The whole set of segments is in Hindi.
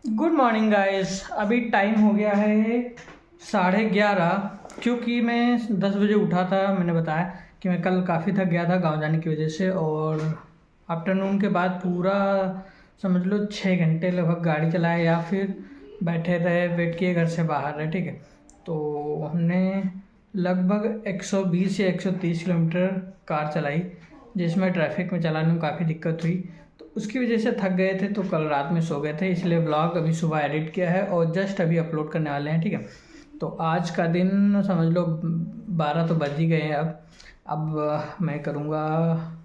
Good morning guys. अभी टाइम हो गया है 11:30, क्योंकि मैं 10 बजे उठा था। मैंने बताया कि मैं कल काफ़ी थक गया था गांव जाने की वजह से, और आफ्टरनून के बाद पूरा समझ लो 6 घंटे लगभग गाड़ी चलाए या फिर बैठे रहे, वेट किए, घर से बाहर रहे। ठीक है, तो हमने लगभग 120 या 130 किलोमीटर कार चलाई, जिसमें ट्रैफिक में चलाने में काफ़ी दिक्कत हुई। तो उसकी वजह से थक गए थे, तो कल रात में सो गए थे, इसलिए ब्लॉग अभी सुबह एडिट किया है और जस्ट अभी अपलोड करने वाले हैं। ठीक है, तो आज का दिन समझ लो 12 तो बज ही गए हैं। अब मैं करूँगा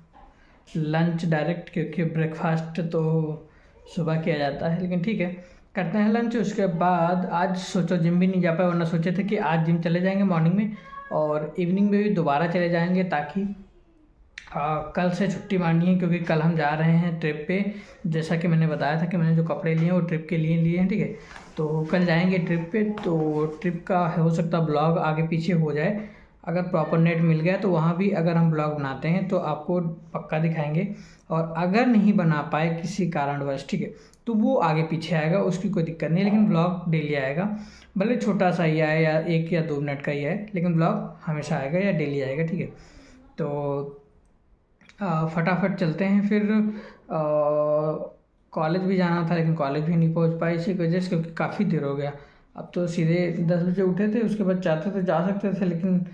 लंच डायरेक्ट, क्योंकि ब्रेकफास्ट तो सुबह किया जाता है, लेकिन ठीक है करते हैं लंच। उसके बाद आज सोचो जिम भी नहीं जा पाए, वरना सोचे थे कि आज जिम चले जाएंगे मॉर्निंग में और इवनिंग में भी दोबारा चले जाएंगे, ताकि कल से छुट्टी मारनी है, क्योंकि कल हम जा रहे हैं ट्रिप पे। जैसा कि मैंने बताया था कि मैंने जो कपड़े लिए वो ट्रिप के लिए हैं। ठीक है, तो कल जाएंगे ट्रिप पे, तो ट्रिप का हो सकता ब्लॉग आगे पीछे हो जाए। अगर प्रॉपर नेट मिल गया तो वहाँ भी अगर हम ब्लॉग बनाते हैं तो आपको पक्का दिखाएंगे, और अगर नहीं बना पाए किसी कारणवश, ठीक है, तो वो आगे पीछे आएगा, उसकी कोई दिक्कत नहीं, लेकिन ब्लॉग डेली आएगा। भले छोटा सा ही आए या 1 या 2 मिनट का ही है, लेकिन ब्लॉग हमेशा आएगा या डेली आएगा। ठीक है, तो फटाफट चलते हैं फिर। कॉलेज भी जाना था, लेकिन कॉलेज भी नहीं पहुंच पाए इसी वजह से, क्योंकि काफ़ी देर हो गया। अब तो सीधे 10 बजे उठे थे, उसके बाद चाहते तो जा सकते थे, लेकिन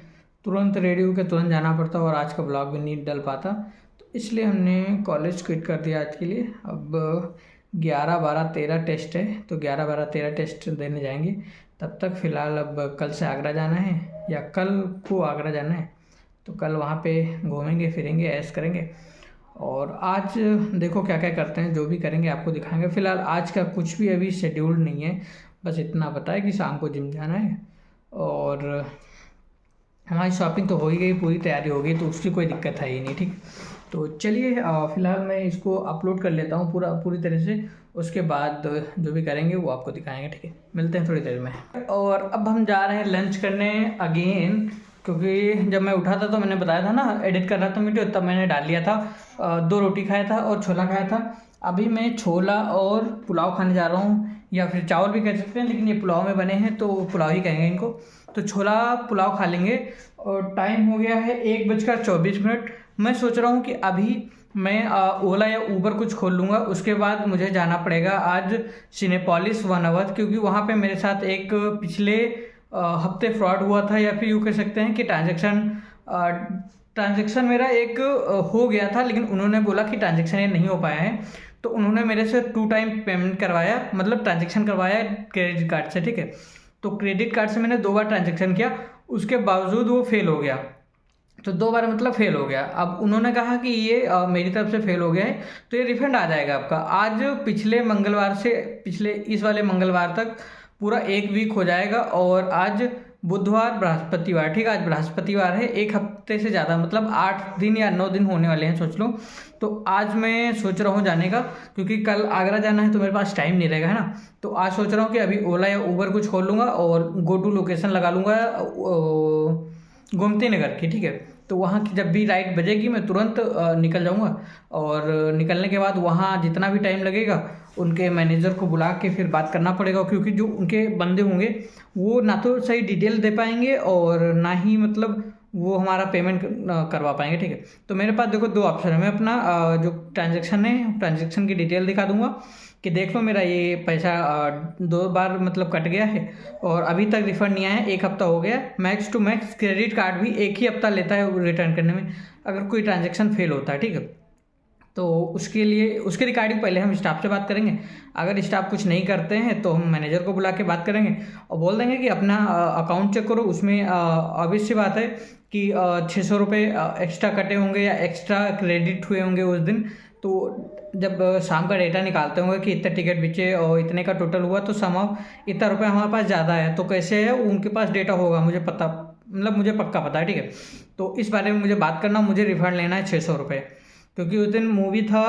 तुरंत रेडी होकर तुरंत जाना पड़ता और आज का ब्लॉग भी नहीं डल पाता, तो इसलिए हमने कॉलेज क्विट कर दिया आज के लिए। अब 11 12 13 टेस्ट है, तो 11 12 13 टेस्ट देने जाएंगे। तब तक फ़िलहाल अब कल से आगरा जाना है, या कल को आगरा जाना है, तो कल वहाँ पे घूमेंगे फिरेंगे, ऐश करेंगे। और आज देखो क्या क्या करते हैं, जो भी करेंगे आपको दिखाएंगे। फ़िलहाल आज का कुछ भी अभी शेड्यूल नहीं है, बस इतना पता है कि शाम को जिम जाना है। और हमारी शॉपिंग तो हो ही गई, पूरी तैयारी हो गई, तो उसकी कोई दिक्कत है ही नहीं। ठीक, तो चलिए फ़िलहाल मैं इसको अपलोड कर लेता हूँ पूरी तरह से। उसके बाद जो भी करेंगे वो आपको दिखाएंगे। ठीक है, मिलते हैं थोड़ी देर में। और अब हम जा रहे हैं लंच करने अगेन, क्योंकि जब मैं उठा था तो मैंने बताया था ना, एडिट कर रहा था वीडियो, तब मैंने डाल लिया था। 2 रोटी खाया था और छोला खाया था। अभी मैं छोला और पुलाव खाने जा रहा हूँ, या फिर चावल भी कह सकते हैं, लेकिन ये पुलाव में बने हैं तो पुलाव ही कहेंगे इनको। तो छोला पुलाव खा लेंगे। और टाइम हो गया है 1:24। मैं सोच रहा हूँ कि अभी मैं ओला या ऊबर कुछ खोल लूँगा। उसके बाद मुझे जाना पड़ेगा आज सिनेपोलिस 1 आवर, क्योंकि वहाँ पे मेरे साथ एक पिछले हफ्ते फ्रॉड हुआ था, या फिर यूँ कह सकते हैं कि ट्रांजैक्शन मेरा एक हो गया था, लेकिन उन्होंने बोला कि ट्रांजैक्शन ये नहीं हो पाया है, तो उन्होंने मेरे से 2 टाइम पेमेंट करवाया, मतलब ट्रांजैक्शन करवाया क्रेडिट कार्ड से। ठीक है, तो क्रेडिट कार्ड से मैंने 2 बार ट्रांजैक्शन किया, उसके बावजूद वो फेल हो गया। तो 2 बार मतलब फेल हो गया। अब उन्होंने कहा कि ये मेरी तरफ से फेल हो गया है, तो ये रिफंड आ जाएगा आपका। आज पिछले मंगलवार से पिछले इस वाले मंगलवार तक पूरा 1 वीक हो जाएगा, और आज बुधवार बृहस्पतिवार, ठीक है, आज बृहस्पतिवार है, 1 हफ्ते से ज़्यादा मतलब 8 दिन या 9 दिन होने वाले हैं, सोच लो। तो आज मैं सोच रहा हूँ जाने का, क्योंकि कल आगरा जाना है तो मेरे पास टाइम नहीं रहेगा, है ना। तो आज सोच रहा हूँ कि अभी ओला या ऊबर कुछ खोल लूँगा और गो टू लोकेशन लगा लूँगा गोमती नगर की। ठीक है, तो वहाँ की जब भी राइड बजेगी मैं तुरंत निकल जाऊँगा, और निकलने के बाद वहाँ जितना भी टाइम लगेगा उनके मैनेजर को बुला के फिर बात करना पड़ेगा, क्योंकि जो उनके बंदे होंगे वो ना तो सही डिटेल दे पाएंगे और ना ही मतलब वो हमारा पेमेंट करवा पाएंगे। ठीक है, तो मेरे पास देखो 2 ऑप्शन है। मैं अपना जो ट्रांजैक्शन है, ट्रांजैक्शन की डिटेल दिखा दूंगा कि देख लो मेरा ये पैसा 2 बार मतलब कट गया है, और अभी तक रिफंड नहीं आया है, 1 हफ्ता हो गया। Max to max credit card भी 1 ही हफ्ता लेता है रिटर्न करने में, अगर कोई ट्रांजैक्शन फेल होता है। ठीक है, तो उसके लिए उसके रिगार्डिंग पहले हम स्टाफ से बात करेंगे। अगर स्टाफ कुछ नहीं करते हैं तो हम मैनेजर को बुला के बात करेंगे और बोल देंगे कि अपना अकाउंट चेक करो। उसमें ऑब्वियस सी बात है कि 600 रुपये एक्स्ट्रा कटे होंगे या एक्स्ट्रा क्रेडिट हुए होंगे उस दिन। तो जब शाम का डेटा निकालते होंगे कि इतने टिकट बिचे और इतने का टोटल हुआ, तो समाव इतना रुपये हमारे पास ज़्यादा है, तो कैसे है उनके पास डेटा होगा, मुझे पता, मतलब मुझे पक्का पता है। ठीक है, तो इस बारे में मुझे बात करना, मुझे रिफंड लेना है 600 रुपये, क्योंकि उस दिन मूवी था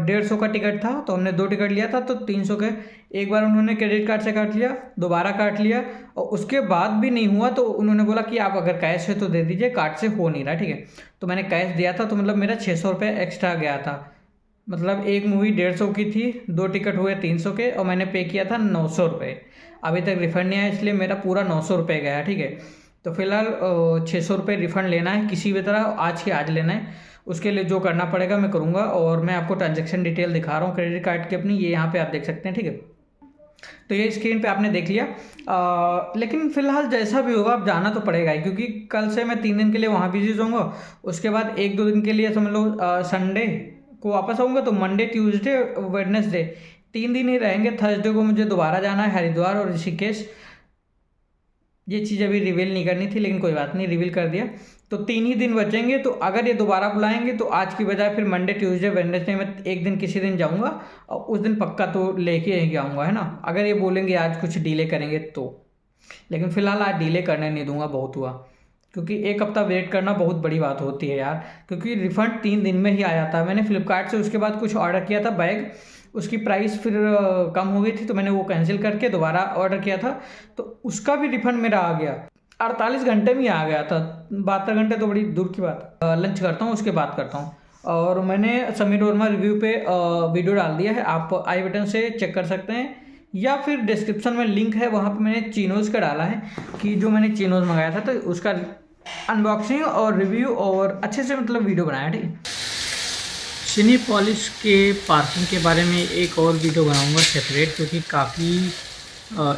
150 का टिकट था, तो हमने 2 टिकट लिया था, तो 300 के एक बार उन्होंने क्रेडिट कार्ड से काट लिया, दोबारा काट लिया, और उसके बाद भी नहीं हुआ तो उन्होंने बोला कि आप अगर कैश है तो दे दीजिए, कार्ड से हो नहीं रहा। ठीक है, तो मैंने कैश दिया था, तो मतलब मेरा 600 रुपये एक्स्ट्रा गया था। मतलब एक मूवी 150 की थी, 2 टिकट हुए 300 के, और मैंने पे किया था 900 रुपये। अभी तक रिफ़ंड नहीं आया, इसलिए मेरा पूरा 900 रुपये गया, ठीक है। तो फिलहाल 600 रुपये रिफ़ंड लेना है किसी भी तरह, आज के आज लेना है। उसके लिए जो करना पड़ेगा मैं करूँगा, और मैं आपको ट्रांजेक्शन डिटेल दिखा रहा हूँ क्रेडिट कार्ड की अपनी, ये यहाँ पे आप देख सकते हैं, ठीक है। तो ये स्क्रीन पे आपने देख लिया। लेकिन फ़िलहाल जैसा भी होगा अब जाना तो पड़ेगा ही, क्योंकि कल से मैं 3 दिन के लिए वहाँ बिजी जाऊँगा। उसके बाद 1-2 दिन के लिए समझ लो संडे को वापस आऊँगा, तो मंडे ट्यूसडे वेडनेसडे 3 दिन ही रहेंगे। थर्सडे को मुझे दोबारा जाना है हरिद्वार और ऋषिकेश। ये चीज़ अभी रिवील नहीं करनी थी, लेकिन कोई बात नहीं, रिवील कर दिया। तो 3 ही दिन बचेंगे, तो अगर ये दोबारा बुलाएंगे तो आज की बजाय फिर मंडे ट्यूसडे वेडनेसडे में एक दिन किसी दिन जाऊंगा, और उस दिन पक्का तो लेके ही आऊँगा, है ना। अगर ये बोलेंगे आज कुछ डिले करेंगे तो, लेकिन फ़िलहाल आज डिले करने नहीं दूंगा, बहुत हुआ। क्योंकि 1 हफ्ता वेट करना बहुत बड़ी बात होती है यार, क्योंकि रिफ़ंड 3 दिन में ही आया था। मैंने फ्लिपकार्ट से उसके बाद कुछ ऑर्डर किया था बैग, उसकी प्राइस फिर कम हो गई थी, तो मैंने वो कैंसिल करके दोबारा ऑर्डर किया था, तो उसका भी रिफ़ंड मेरा आ गया। 48 घंटे में ही आ गया था, 72 घंटे तो बड़ी दूर की बात है। लंच करता हूँ उसके बाद करता हूँ। और मैंने समीर वर्मा रिव्यू पे वीडियो डाल दिया है, आप आई बटन से चेक कर सकते हैं, या फिर डिस्क्रिप्शन में लिंक है, वहाँ पे मैंने चिनोज़ का डाला है कि जो मैंने चिनोज़ मंगाया था, तो उसका अनबॉक्सिंग और रिव्यू और अच्छे से मतलब वीडियो बनाया, ठीक है। सिनेपोलिस के पार्किंग के बारे में एक और वीडियो बनाऊंगा सेपरेट, क्योंकि काफ़ी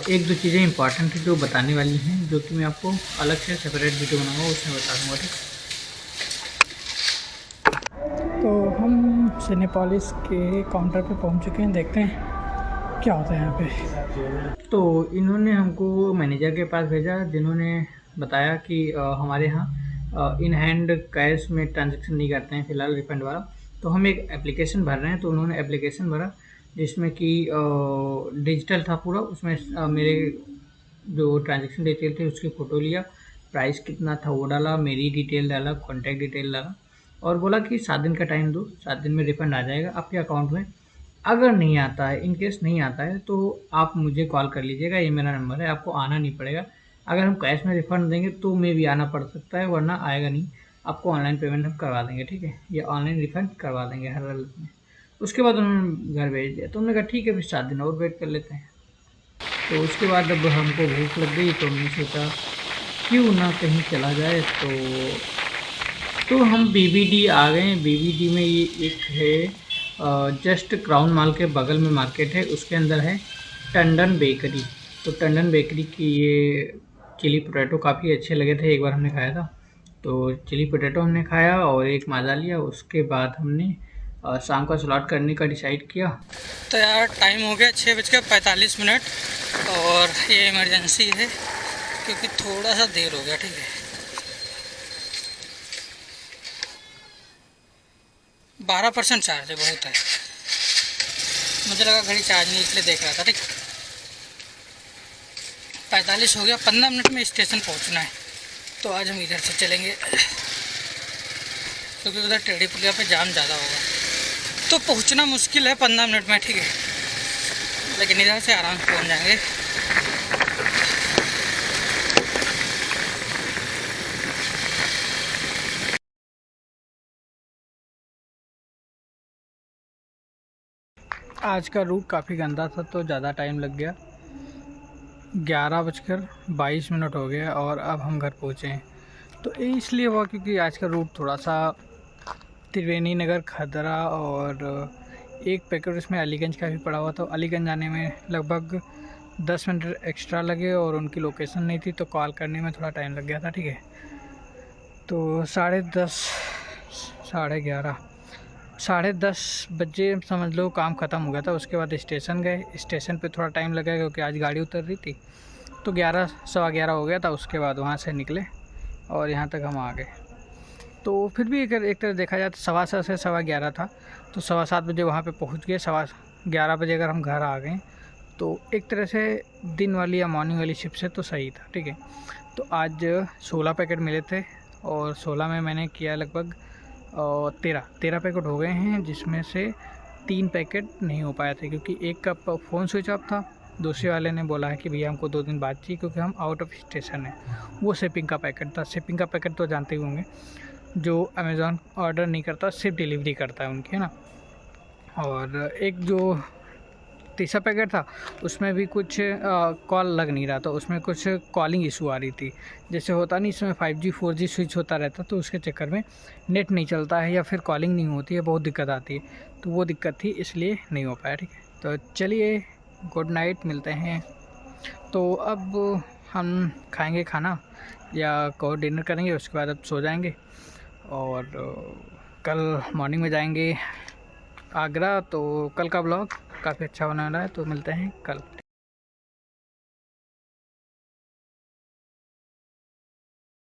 1-2 चीज़ें इंपॉर्टेंट जो बताने वाली हैं, जो कि मैं आपको अलग से सेपरेट वीडियो बनाऊंगा, उसमें बता दूंगा, ठीक। तो हम सिनेपोलिस के काउंटर पे पहुंच चुके हैं, देखते हैं क्या होता है यहाँ पे। तो इन्होंने हमको मैनेजर के पास भेजा, जिन्होंने बताया कि हमारे यहाँ इन हैंड कैश में ट्रांजेक्शन नहीं करते हैं फ़िलहाल रिफंड वाला। तो हम एक एप्लीकेशन भर रहे हैं, तो उन्होंने एप्लीकेशन भरा जिसमें कि डिजिटल था पूरा, उसमें मेरे जो ट्रांजेक्शन डिटेल थे उसकी फ़ोटो लिया, प्राइस कितना था वो डाला, मेरी डिटेल डाला, कॉन्टैक्ट डिटेल डाला, और बोला कि 7 दिन का टाइम दो, 7 दिन में रिफ़ंड आ जाएगा आपके अकाउंट में। अगर नहीं आता है, इन केस नहीं आता है, तो आप मुझे कॉल कर लीजिएगा, ये मेरा नंबर है, आपको आना नहीं पड़ेगा। अगर हम कैश में रिफ़ंड देंगे तो मे भी आना पड़ सकता है, वरना आएगा नहीं। आपको ऑनलाइन पेमेंट हम करवा देंगे, ठीक है, या ऑनलाइन रिफ़ंड करवा देंगे हर हालत में। उसके बाद उन्होंने घर भेज दिया, तो हमने कहा ठीक है, फिर 7 दिन और वेट कर लेते हैं। तो उसके बाद अब हमको भूख लग गई, तो हमने सोचा क्यों ना कहीं चला जाए, तो हम बीबीडी आ गए। बीबीडी में ये एक है जस्ट क्राउन मॉल के बगल में मार्केट है, उसके अंदर है टंडन बेकरी। तो टंडन बेकरी की ये चिली पोटैटो काफ़ी अच्छे लगे थे, एक बार हमने खाया था, तो चिली पोटैटो हमने खाया और एक माज़ा लिया। उसके बाद हमने शाम का स्लॉट करने का डिसाइड किया। तो यार टाइम हो गया 6:45, और ये इमरजेंसी है क्योंकि थोड़ा सा देर हो गया, ठीक है। 12% चार्ज है, बहुत है। मुझे लगा घड़ी चार्ज नहीं, इसलिए देख रहा था, ठीक। 45 हो गया, 15 मिनट में स्टेशन पहुंचना है। तो आज हम इधर से चलेंगे, क्योंकि उधर टेढ़ी पुलिया पे जाम ज़्यादा होगा, तो पहुंचना मुश्किल है 15 मिनट में, ठीक है, लेकिन इधर से आराम से पहुंच जाएंगे। आज का रूट काफ़ी गंदा था, तो ज़्यादा टाइम लग गया। 11:22 हो गया और अब हम घर पहुँचे हैं। तो इसलिए हुआ क्योंकि आज का रूट थोड़ा सा त्रिवेणी नगर, खदरा और एक पैकेट उसमें अलीगंज का भी पड़ा हुआ था। अलीगंज जाने में लगभग 10 मिनट एक्स्ट्रा लगे, और उनकी लोकेशन नहीं थी, तो कॉल करने में थोड़ा टाइम लग गया था, ठीक है। तो 10:30, 11:30 बजे समझ लो काम ख़त्म हो गया था। उसके बाद स्टेशन गए, स्टेशन पे थोड़ा टाइम लगा क्योंकि आज गाड़ी उतर रही थी, तो 11, 11:15 हो गया था। उसके बाद वहाँ से निकले और यहाँ तक हम आ गए। तो फिर भी एक तरह देखा जाए तो 7:15 से 11:15 था, तो 7:15 बजे वहाँ पे पहुँच गए। 11:15 बजे अगर हम घर आ गए तो एक तरह से दिन वाली या मॉर्निंग वाली शिफ्ट से तो सही था, ठीक है। तो आज 16 पैकेट मिले थे, और 16 में मैंने किया लगभग 13 पैकेट हो गए हैं, जिसमें से 3 पैकेट नहीं हो पाए थे क्योंकि एक का फ़ोन स्विच ऑफ था। दूसरे वाले ने बोला है कि भैया हमको 2 दिन बाद चाहिए क्योंकि हम आउट ऑफ स्टेशन है। वो शिपिंग का पैकेट था। शिपिंग का पैकेट तो जानते ही होंगे, जो अमेज़ॉन ऑर्डर नहीं करता, सिर्फ डिलीवरी करता है उनकी, है ना। और एक जो तीसरा पैकेट था उसमें भी कुछ कॉल लग नहीं रहा था, उसमें कुछ कॉलिंग इशू आ रही थी। जैसे होता नहीं, इसमें 5G 4G स्विच होता रहता, तो उसके चक्कर में नेट नहीं चलता है या फिर कॉलिंग नहीं होती है, बहुत दिक्कत आती है। तो वो दिक्कत थी, इसलिए नहीं हो पाया। ठीक है, तो चलिए गुड नाइट, मिलते हैं। तो अब हम खाएंगे खाना या को डिनर करेंगे, उसके बाद अब सो जाएंगे और कल मॉर्निंग में जाएंगे आगरा। तो कल का ब्लॉग काफ़ी अच्छा होने वाला है, तो मिलते हैं कल।